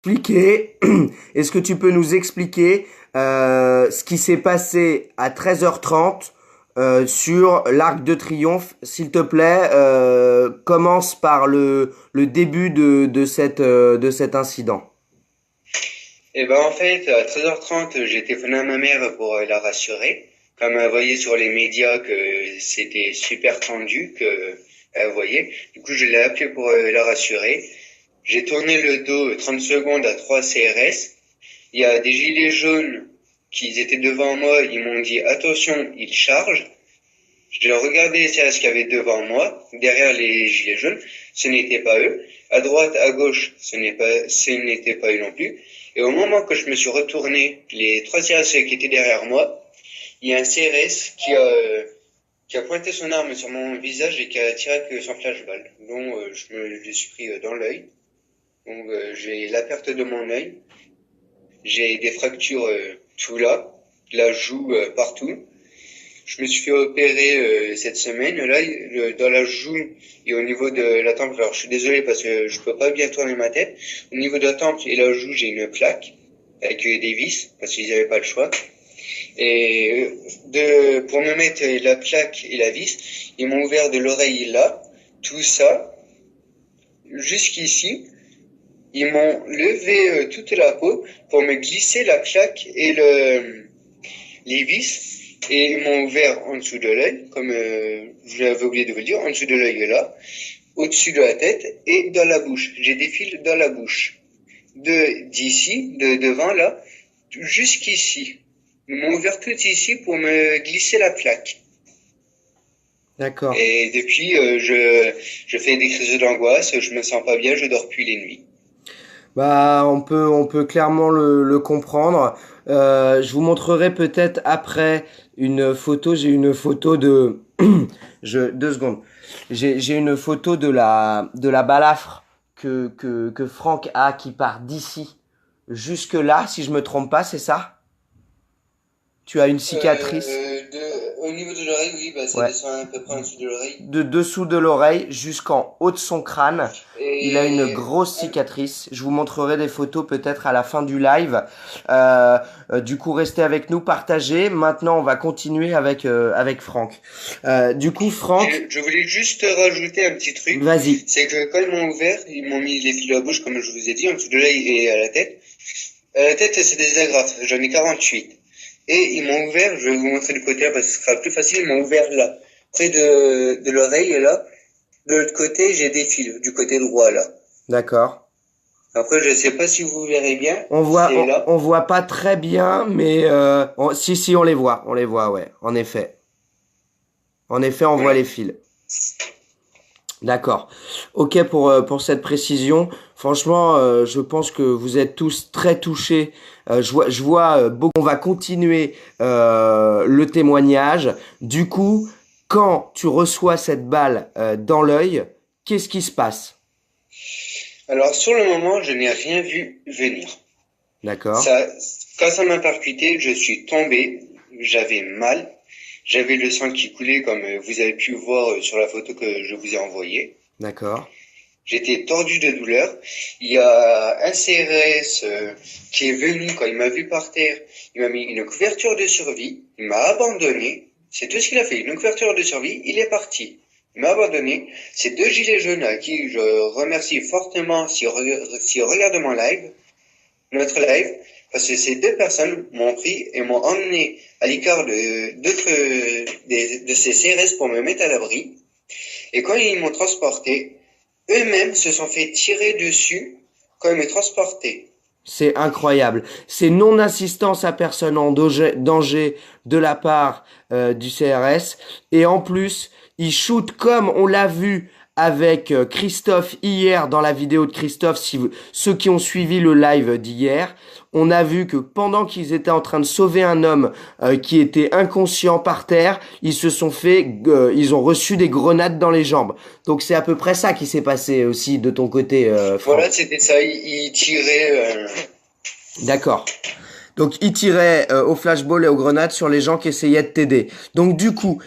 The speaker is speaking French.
expliquer, est-ce que tu peux nous expliquer ce qui s'est passé à 13h30 sur l'Arc de Triomphe, s'il te plaît, commence par le début de cet incident. Et ben en fait, à 13h30, j'ai téléphoné à ma mère pour la rassurer. Comme elle voyait sur les médias que c'était super tendu, que elle voyait. Du coup, je l'ai appelé pour la rassurer. J'ai tourné le dos 30 secondes à 3 CRS. Il y a des gilets jaunes qui étaient devant moi. Ils m'ont dit attention, ils chargent. J'ai regardé les CRS qu'il y avait devant moi, derrière les gilets jaunes. Ce n'était pas eux. À droite, à gauche, ce n'était pas eux non plus. Et au moment que je me suis retourné, les 3 CRS qui étaient derrière moi, il y a un CRS qui a pointé son arme sur mon visage et qui a tiré avec son flashball. Donc je me suis pris dans l'œil. Donc j'ai la perte de mon œil. J'ai des fractures tout là, la joue partout. Je me suis fait opérer cette semaine là dans la joue et au niveau de la tempe. Alors je suis désolé parce que je peux pas bien tourner ma tête. Au niveau de la tempe et la joue, j'ai une plaque avec des vis parce qu'ils n'avaient pas le choix. Et pour me mettre la plaque et la vis, ils m'ont ouvert de l'oreille là, tout ça, jusqu'ici. Ils m'ont levé toute la peau pour me glisser la plaque et les vis. Et ils m'ont ouvert en dessous de l'œil, comme je l'avais oublié de vous le dire, en dessous de l'œil là, au-dessus de la tête et dans la bouche. J'ai des fils dans la bouche. D'ici, de devant là, jusqu'ici. Ils m'ont ouvert tout ici pour me glisser la plaque. D'accord. Et depuis, je fais des crises d'angoisse, je me sens pas bien, je dors plus les nuits. Bah, on peut clairement le comprendre. Je vous montrerai peut-être après une photo. J'ai une photo de, 2 secondes. J'ai une photo de la balafre que Franck a qui part d'ici jusque là, si je me trompe pas, c'est ça? Tu as une cicatrice. Au niveau de l'oreille, oui, bah, ça Ouais. descend à peu près en dessous de l'oreille. De dessous de l'oreille jusqu'en haut de son crâne. Il a une Et grosse cicatrice. Je vous montrerai des photos peut-être à la fin du live. Du coup, restez avec nous, partagez. Maintenant, on va continuer avec Franck. Du coup, Franck, je voulais juste rajouter un petit truc. vas-y. C'est que quand ils m'ont ouvert, ils m'ont mis les fils à la bouche, comme je vous ai dit, en dessous de l'œil et à la tête. À la tête, c'est des agrafes. J'en ai 48. Et ils m'ont ouvert, je vais vous montrer du côté là parce que ce sera plus facile, ils m'ont ouvert là, près de l'oreille et là. De l'autre côté, j'ai des fils, du côté droit là. D'accord. Après, je sais pas si vous verrez bien. On voit, C'est là. on voit pas très bien, mais si, on les voit, ouais. En effet, on voit Voilà. les fils. D'accord. Ok pour cette précision. Franchement, je pense que vous êtes tous très touchés. Je vois beaucoup. On va continuer le témoignage. Du coup, quand tu reçois cette balle dans l'œil, qu'est-ce qui se passe? Alors, sur le moment, je n'ai rien vu venir. D'accord. Ça, quand ça m'a percuté, je suis tombé, j'avais mal, j'avais le sang qui coulait comme vous avez pu voir sur la photo que je vous ai envoyée. D'accord. J'étais tordu de douleur. Il y a un CRS qui est venu quand il m'a vu par terre. Il m'a mis une couverture de survie. Il m'a abandonné. C'est tout ce qu'il a fait. Une couverture de survie. Il est parti. Il m'a abandonné. Ces 2 gilets jaunes à qui je remercie fortement s'ils regardent mon live, notre live, parce que ces 2 personnes m'ont pris et m'ont emmené à l'écart de ces CRS pour me mettre à l'abri. Et quand ils m'ont transporté, eux-mêmes se sont fait tirer dessus quand ils me transportaient. C'est incroyable. C'est non-assistance à personne en danger de la part du CRS. Et en plus, il shoot comme on l'a vu avec Christophe hier dans la vidéo de Christophe. Ceux qui ont suivi le live d'hier, on a vu que pendant qu'ils étaient en train de sauver un homme qui était inconscient par terre, ils ont reçu des grenades dans les jambes. Donc c'est à peu près ça qui s'est passé aussi de ton côté, Franck. Voilà, c'était ça. Ils tiraient. D'accord. Donc il tirait au flashball et aux grenades sur les gens qui essayaient de t'aider. Donc du coup,